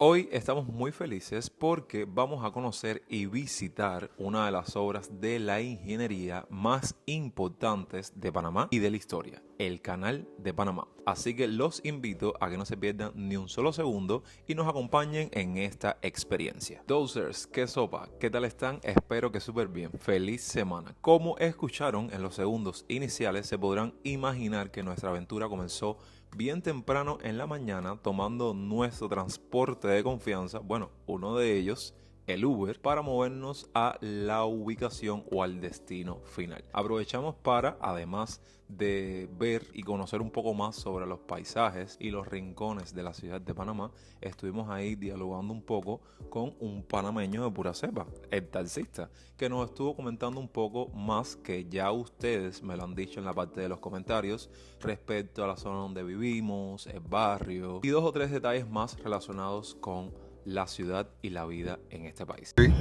Hoy estamos muy felices porque vamos a conocer y visitar una de las obras de la ingeniería más importantes de Panamá y de la historia, el Canal de Panamá. Así que los invito a que no se pierdan ni un solo segundo y nos acompañen en esta experiencia. Dozers, ¿qué sopa? ¿Qué tal están? Espero que súper bien. Feliz semana. Como escucharon en los segundos iniciales, se podrán imaginar que nuestra aventura comenzó bien temprano en la mañana tomando nuestro transporte de confianza, bueno, uno de ellos, el Uber, para movernos a la ubicación o al destino final. Aprovechamos para, además de ver y conocer un poco más sobre los paisajes y los rincones de la ciudad de Panamá, estuvimos ahí dialogando un poco con un panameño de pura cepa, el taxista, que nos estuvo comentando un poco más, que ya ustedes me lo han dicho en la parte de los comentarios, respecto a la zona donde vivimos, el barrio y 2 o 3 detalles más relacionados con la ciudad y la vida en este país. Sí.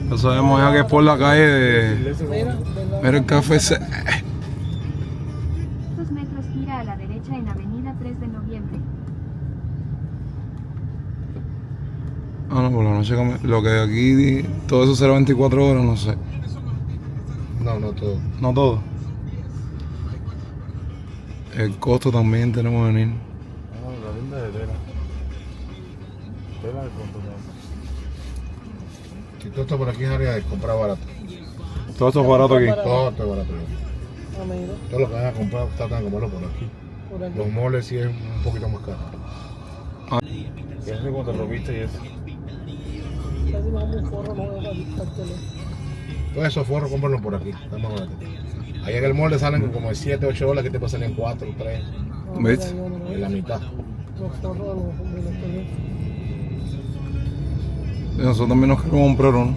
Lo sabemos ya que es por la calle de... Mira el café. 2 metros gira a la derecha en Avenida 3 de Noviembre. Ah, no, por la noche lo que aquí, todo eso será 24 horas, no sé. No todo. No todo. El costo también tenemos que venir. La venta de tela. Tela de contenedor. Si todo esto por aquí es área de comprar barato. Todo esto es barato aquí. Todo esto es barato. Todo lo que van a comprar, tratan de comprarlo por aquí. Los moles sí es un poquito más caro. Ah. Y eso cuando lo viste y eso. Todos esos forros, cómpralos por aquí. Está más barato. Allá en el molde salen como de 7, 8 dólares, que te pasan en 4, 3. ¿Ves? En la mitad. Y nosotros también nos queremos comprar uno.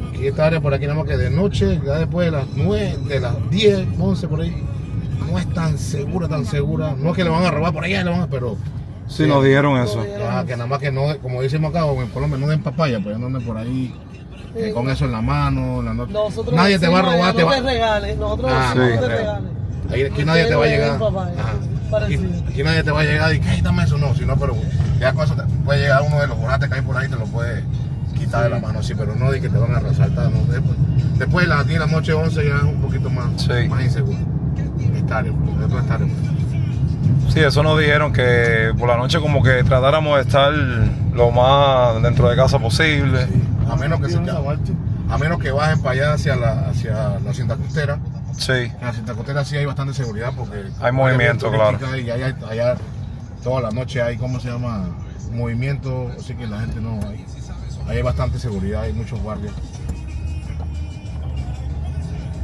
Aquí esta área por aquí nada más que de noche, ya después de las 9, de las 10, 11 por ahí, no es tan segura, tan segura. No es que le van a robar por allá, pero Sí, nos dijeron eso. ya, que nada más que no, como decimos acá, en Colombia no den papaya, pues no anden por ahí con eso en la mano. Nosotros Nadie te va a robar, no te regales, nosotros Ah, sí. no te regales. Aquí nadie te va a llegar. Papaya, Ajá. parecido. Aquí nadie te va a llegar y que "Ay, dame eso", no, sino, pero ya con eso te puede llegar uno de los volantes que hay por ahí, te lo puede quitar de la mano, sí, pero no de que te van a resaltar, ¿no? Después de las 10 de la noche, 11 ya es un poquito más, Sí. más inseguro. Estadio, estadio. Sí, eso nos dijeron, que por la noche como que tratáramos de estar lo más dentro de casa posible. A menos que bajen para allá hacia la cinta costera. Sí. En la cinta costera sí hay bastante seguridad porque Hay movimiento, claro. Y allá toda la noche hay, ¿cómo se llama? Movimiento, así que la gente no hay. Ahí hay bastante seguridad, hay muchos guardias.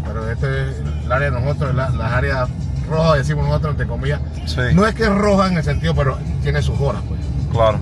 Pero este es el área de nosotros, las áreas rojas, decimos nosotros, entre comillas. Sí. No es que es roja en el sentido, pero tiene sus horas, pues. Claro.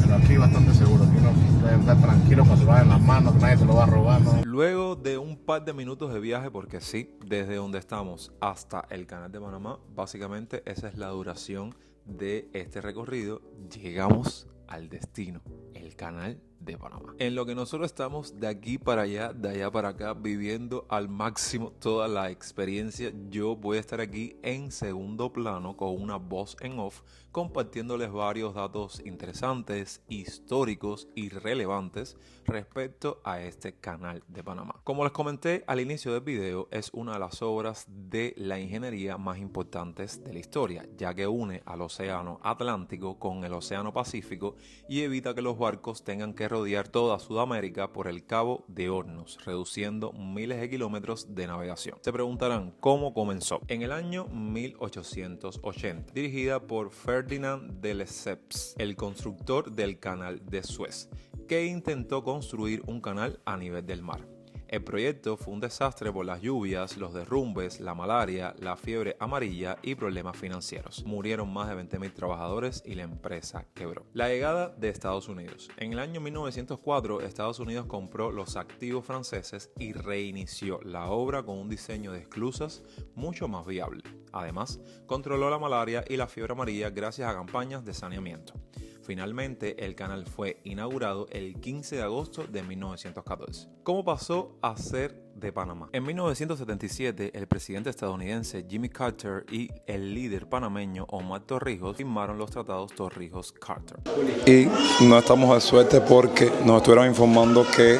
Pero aquí bastante seguro, aquí no pueden estar tranquilos para se lo en las manos, que nadie te lo va a robar, ¿no? Luego de un par de minutos de viaje, porque sí, desde donde estamos hasta el Canal de Panamá, básicamente esa es la duración de este recorrido, llegamos al destino, el Canal de Panamá. En lo que nosotros estamos de aquí para allá, de allá para acá, viviendo al máximo toda la experiencia, yo voy a estar aquí en segundo plano con una voz en off, compartiéndoles varios datos interesantes, históricos y relevantes respecto a este Canal de Panamá. Como les comenté al inicio del video, es una de las obras de la ingeniería más importantes de la historia, ya que une al océano Atlántico con el océano Pacífico y evita que los barcos tengan que rodear toda Sudamérica por el Cabo de Hornos, reduciendo miles de kilómetros de navegación. Se preguntarán cómo comenzó. En el año 1880, dirigida por Ferdinand de Lesseps, el constructor del Canal de Suez, que intentó construir un canal a nivel del mar. El proyecto fue un desastre por las lluvias, los derrumbes, la malaria, la fiebre amarilla y problemas financieros. Murieron más de 20.000 trabajadores y la empresa quebró. La llegada de Estados Unidos. En el año 1904, Estados Unidos compró los activos franceses y reinició la obra con un diseño de esclusas mucho más viable. Además, controló la malaria y la fiebre amarilla gracias a campañas de saneamiento. Finalmente, el canal fue inaugurado el 15 de agosto de 1914. ¿Cómo pasó a ser de Panamá. En 1977, el presidente estadounidense Jimmy Carter y el líder panameño Omar Torrijos firmaron los tratados Torrijos-Carter. Y no estamos de suerte porque nos estuvieron informando que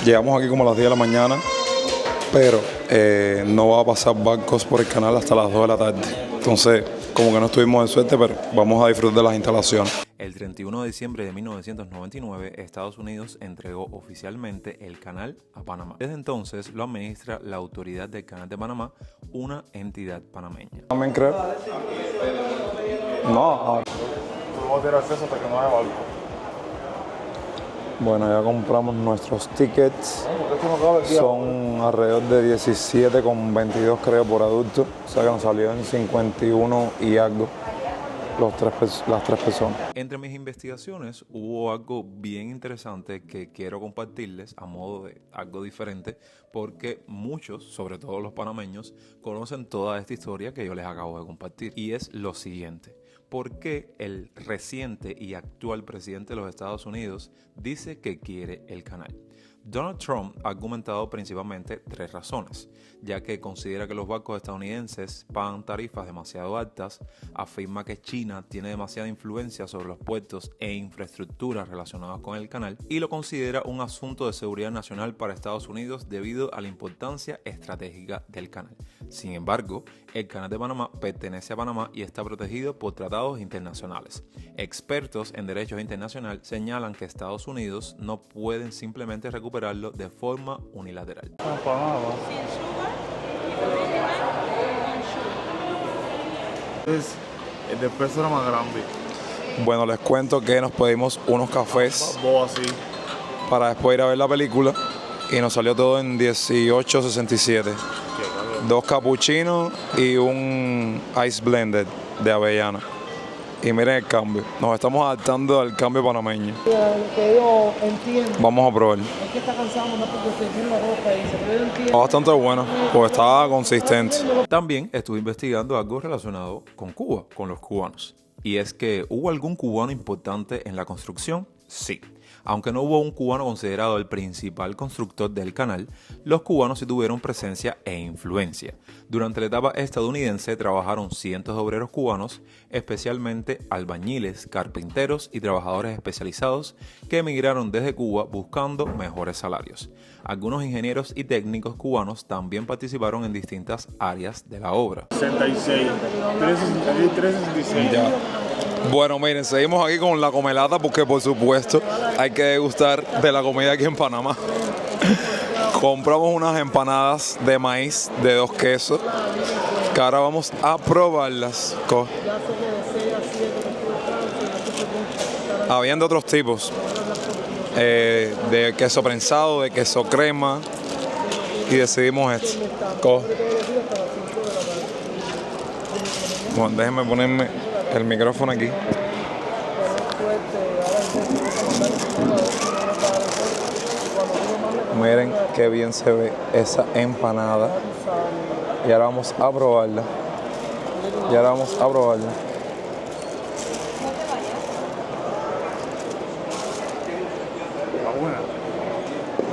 llegamos aquí como a las 10 de la mañana, pero no va a pasar barcos por el canal hasta las 2 de la tarde. Entonces, como que no estuvimos de suerte, pero vamos a disfrutar de las instalaciones. El 31 de diciembre de 1999, Estados Unidos entregó oficialmente el canal a Panamá. Desde entonces lo administra la Autoridad del Canal de Panamá, una entidad panameña. ¿También creo? No, vamos a tener acceso hasta que no haya barco. Bueno, ya compramos nuestros tickets. Son alrededor de 17,22 creo por adulto. O sea que nos salió en 51 y algo las tres personas. Entre mis investigaciones hubo algo bien interesante que quiero compartirles a modo de algo diferente, porque muchos, sobre todo los panameños, conocen toda esta historia que yo les acabo de compartir. Y es lo siguiente: ¿por qué el reciente y actual presidente de los Estados Unidos dice que quiere el canal? Donald Trump ha argumentado principalmente 3 razones, ya que considera que los barcos estadounidenses pagan tarifas demasiado altas, afirma que China tiene demasiada influencia sobre los puertos e infraestructuras relacionadas con el canal y lo considera un asunto de seguridad nacional para Estados Unidos debido a la importancia estratégica del canal. Sin embargo, el canal de Panamá pertenece a Panamá y está protegido por tratados internacionales. Expertos en derechos internacional señalan que Estados Unidos no pueden simplemente recuperarlo de forma unilateral. Es de persona más grande. Bueno, les cuento que nos pedimos unos cafés Así. para después ir a ver la película y nos salió todo en 18.67. 2 capuchinos y un ice blended de avellana. Y miren el cambio. Nos estamos adaptando al cambio panameño. Lo que yo entiendo Vamos a probar. es que está cansado no porque se tiene la ropa y dice, pero yo entiendo. Está bastante bueno, porque estaba consistente. También estuve investigando algo relacionado con Cuba, con los cubanos. Y es que, ¿hubo algún cubano importante en la construcción? Sí. Aunque no hubo un cubano considerado el principal constructor del canal, los cubanos sí tuvieron presencia e influencia. Durante la etapa estadounidense trabajaron cientos de obreros cubanos, especialmente albañiles, carpinteros y trabajadores especializados que emigraron desde Cuba buscando mejores salarios. Algunos ingenieros y técnicos cubanos también participaron en distintas áreas de la obra. 66. 366. Ya. Bueno, miren, seguimos aquí con la comelata porque por supuesto hay que degustar de la comida aquí en Panamá. Compramos unas empanadas de maíz de 2 quesos que ahora vamos a probarlas. Habían de otros tipos, de queso prensado, de queso crema, y decidimos este. Bueno, déjenme ponerme el micrófono aquí. Miren qué bien se ve esa empanada. Y ahora vamos a probarla. Está buena.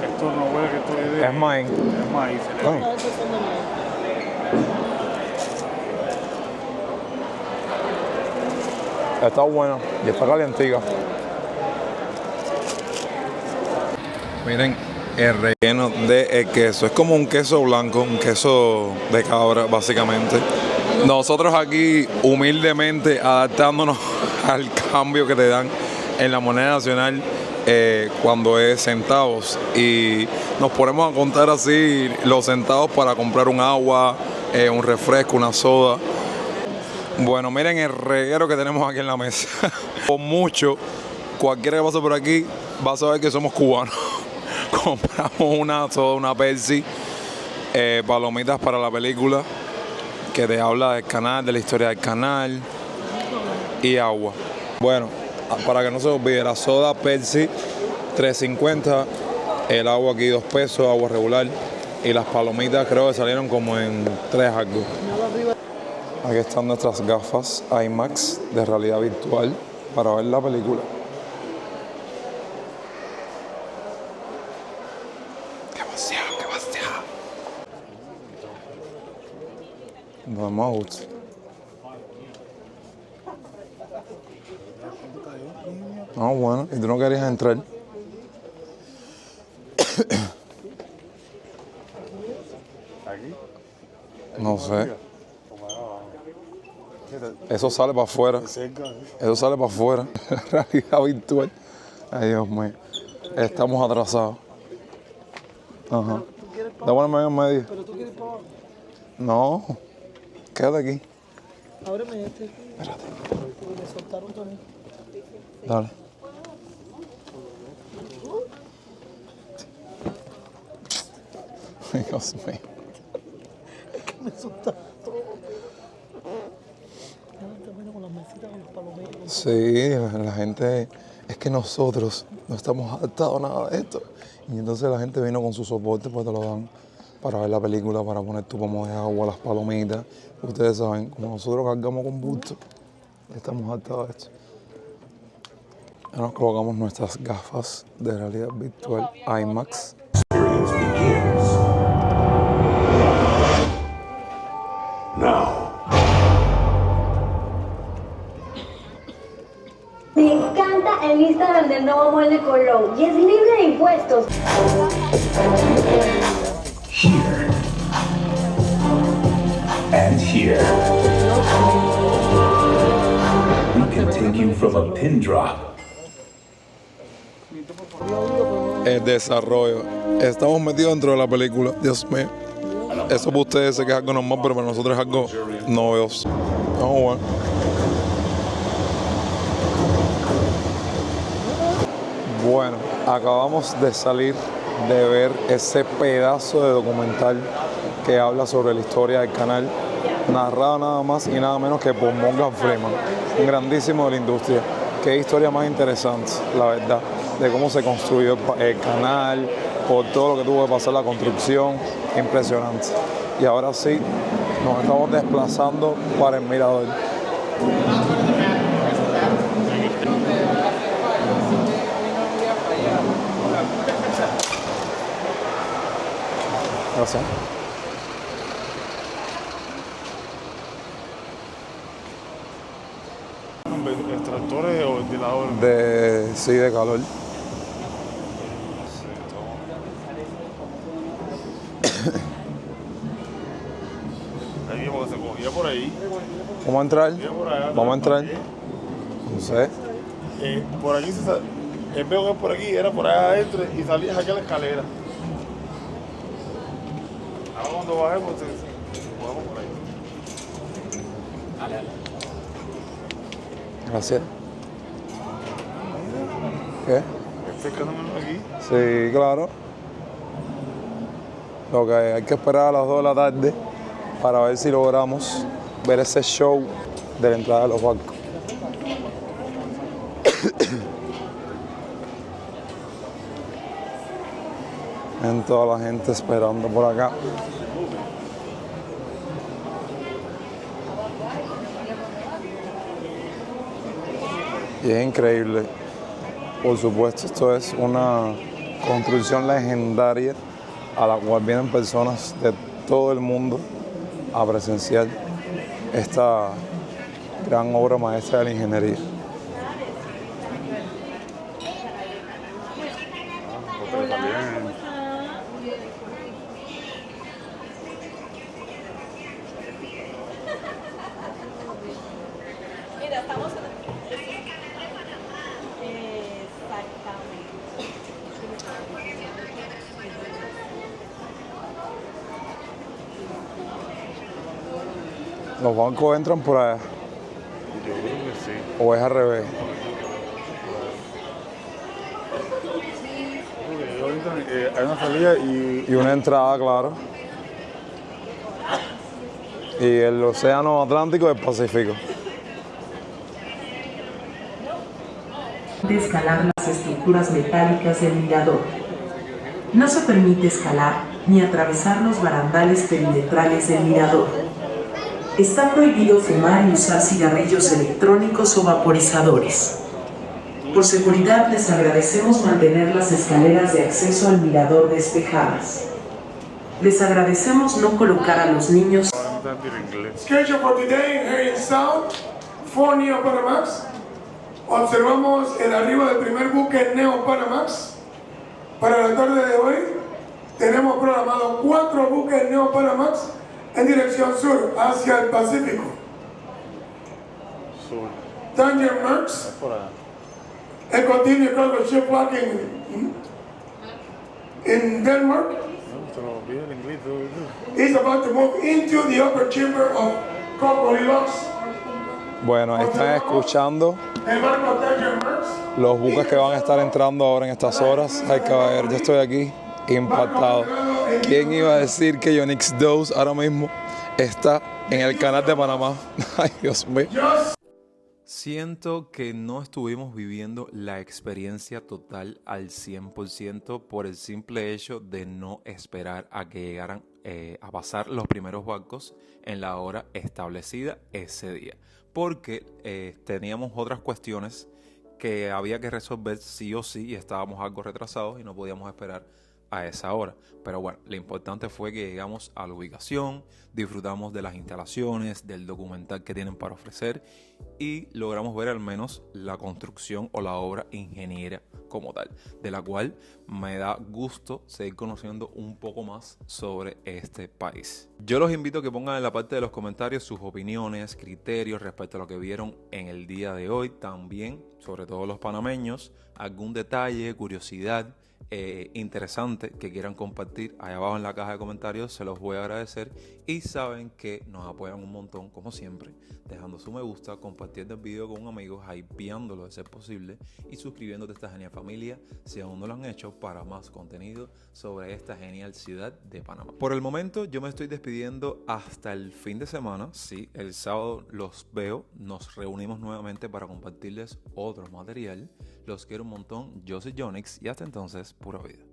Esto no huele que esto es de... Es maíz. Es maíz. Está buena y está calientica. Miren el relleno de queso. Es como un queso blanco, un queso de cabra, básicamente. Nosotros aquí humildemente adaptándonos al cambio que te dan en la moneda nacional cuando es centavos. Y nos ponemos a contar así los centavos para comprar un agua, un refresco, una soda. Bueno, miren el reguero que tenemos aquí en la mesa. Por mucho, cualquiera que pase por aquí va a saber que somos cubanos. Compramos una soda, una Pepsi, palomitas para la película, que te habla del canal, de la historia del canal, y agua. Bueno, para que no se olvide, la soda Pepsi, $3.50, el agua aquí $2, agua regular, y las palomitas creo que salieron como en 3 algo. Aquí están nuestras gafas IMAX de realidad virtual para ver la película. ¡Qué emoción, qué emoción! Nos vemos a gusto. No, bueno, ¿y tú no querías entrar? ¿Aquí? No sé. Eso sale para afuera. Cerca. Eso sale para afuera. Realidad virtual. Ay, Dios mío. Estamos atrasados. Ajá. Déjame en medio. Pero tú quieres para abajo. No. Quédate aquí. Ábreme este aquí. Espérate. Me soltaron también. Dale. Ay, Dios mío. Me soltaron todo. También con las mesitas, con los palomitas. Sí, la gente, es que nosotros no estamos adaptados a nada de esto. Y entonces la gente vino con su soporte, pues te lo dan para ver la película, para poner tu pomo de agua, las palomitas. Ustedes saben, como nosotros cargamos con busto, estamos adaptados a esto. Ya nos colocamos nuestras gafas de realidad virtual IMAX. Me encanta el Instagram del nuevo Molde Colón y es libre de impuestos. Here and here. We can take you from a pin drop. El desarrollo. Estamos metidos dentro de la película. Dios mío. Eso para ustedes sé que es algo normal, pero para nosotros es algo novedoso. Vamos, bueno. Bueno, acabamos de salir de ver ese pedazo de documental que habla sobre la historia del canal, narrado nada más y nada menos que por Morgan Freeman, un grandísimo de la industria. Qué historia más interesante, la verdad, de cómo se construyó el canal, por todo lo que tuvo que pasar la construcción, impresionante. Y ahora sí, nos estamos desplazando para el mirador. Gracias. ¿Extractores o ventiladores? Sí, de calor. Ahí porque se cogía por ahí. ¿Vamos a entrar? Por allá, Vamos a entrar. ¿por qué? No sé. Por aquí el veo que es por aquí, era por allá adentro y salías aquí a la escalera. Ahora cuando bajemos, podemos por ahí. Gracias. ¿Qué? Este canómeno aquí. Sí, claro. Lo que hay que esperar a las 2 de la tarde para ver si logramos ver ese show de la entrada de los barcos. En toda la gente esperando por acá. Y es increíble. Por supuesto, esto es una construcción legendaria a la cual vienen personas de todo el mundo a presenciar esta gran obra maestra de la ingeniería. Los bancos entran por allá. Yo creo que sí. ¿O es al revés? Porque ahorita hay una salida Y una entrada, claro. Y el océano Atlántico y el Pacífico. De escalar las estructuras metálicas del mirador. No se permite escalar ni atravesar los barandales perimetrales del mirador. Está prohibido fumar y usar cigarrillos electrónicos o vaporizadores. Por seguridad les agradecemos mantener las escaleras de acceso al mirador despejadas. Les agradecemos no colocar a los niños entender inglés. Schedule for today here in South, 4 Neo Panamax. Observamos el arribo del primer buque Neo Panamax. Para la tarde de hoy tenemos programado 4 buques Neo Panamax en dirección sur hacia el Pacífico. Sur. Tanger Merckx, Es por allá. a continued cargo ship locking in Denmark, No, se lo olvida el inglés todo eso. is about to move into the upper chamber of Cocorilox. Bueno, están escuchando El barco Tanger Merckx los buques que van a estar entrando ahora en estas horas. Ay, caballero, yo estoy aquí impactado. ¿Quién iba a decir que Onyx 2 ahora mismo está en el canal de Panamá? Ay, Dios mío. Siento que no estuvimos viviendo la experiencia total al 100% por el simple hecho de no esperar a que llegaran a pasar los primeros barcos en la hora establecida ese día. Porque teníamos otras cuestiones que había que resolver sí o sí y estábamos algo retrasados y no podíamos esperar a esa hora. Pero bueno, lo importante fue que llegamos a la ubicación, disfrutamos de las instalaciones, del documental que tienen para ofrecer y logramos ver al menos la construcción o la obra ingeniera como tal, de la cual me da gusto seguir conociendo un poco más sobre este país. Yo los invito a que pongan en la parte de los comentarios sus opiniones, criterios respecto a lo que vieron en el día de hoy. También, sobre todo los panameños, algún detalle, curiosidad interesante que quieran compartir allá abajo en la caja de comentarios, se los voy a agradecer y saben que nos apoyan un montón como siempre, dejando su me gusta, compartiendo el video con un amigo, hypeándolo de ser posible y suscribiéndote a esta genial familia si aún no lo han hecho para más contenido sobre esta genial ciudad de Panamá. Por el momento yo me estoy despidiendo hasta el fin de semana. Sí, el sábado los veo, nos reunimos nuevamente para compartirles otro material. Los quiero un montón, yo soy Onyx y hasta entonces, pura vida.